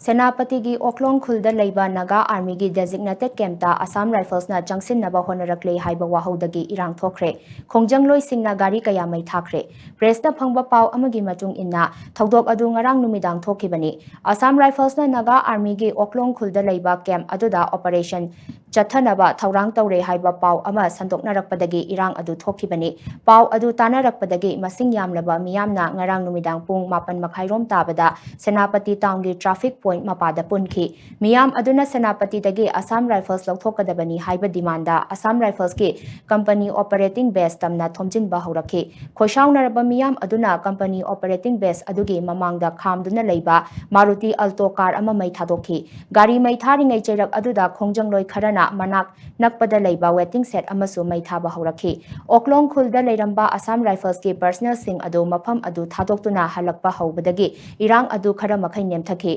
Senapati gi Oklong Khulda Leiba Naga Army gi designated camta Assam Rifles na Jangsin Naba Honorakle Haiba Wahodagi Irang Thakhre Khongjangloy Singna Gari Kayamai Thakhre Press na Phangba Pau Amagi Matung Inna Thodok Adu Ngarang Numidang Thokibani Assam Rifles na Naga Army gi Oklong Khulda Leiba camp Aduda Operation Chathanaba Thaurang Taure Haiba Pau Ama Sandoknarakpadagi Irang Adu Thokibani Pau Adu Tanarakpadagi Masing Yamlaba Miyamna Ngarang Numidang Pung Mapan Makhairom Tabada Senapati Town gi traffic point mapada punki miyam aduna senapati dagi Assam Rifles lauthokadabani haiba demanda Assam Rifles ki company operating base tamna thomjin bahuraki khoishaunaraba miyam aduna company operating base adugi mamangda khamduna leiba Maruti Alto car ama mai thadoki gari mai tharingai cheirak aduda khongjangloy kharana manak nakpada leiba waiting set amasu mai thaba huraki Oklong Khulda leiramba Assam Rifles ki personnel sing adu mafam adu thadoktuna halakpa haubadagi irang adu khara makhai nemthaki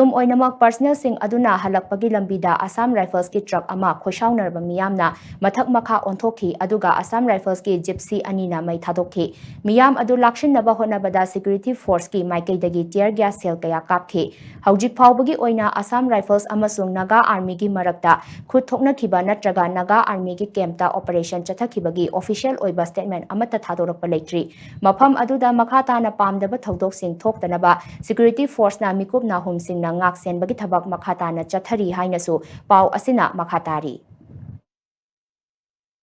Adum oinamak personnel sing aduna halakpagi lambida Assam Rifles ki truck ama khoishaunarba miyamna mathak makha onthoki aduga Assam Rifles ki gypsy anina mai thadokhi miyam adu lakshinnaba honabada security force ki maikaidagi tear gas cell kaya kapki haujik phawbagi oina Assam Rifles amasung Naga Army gi marakta khut thoknakhiba natraga Naga Army gi campta operation chathakhibagi official oiba statement amata thadorakpa leitri mafam aduda makha tana pamdaba thodok sing thoktanaba security force na mikup na hum sing na ngak sen bagi thabak makha tana chathari hainasu pau asina makha tari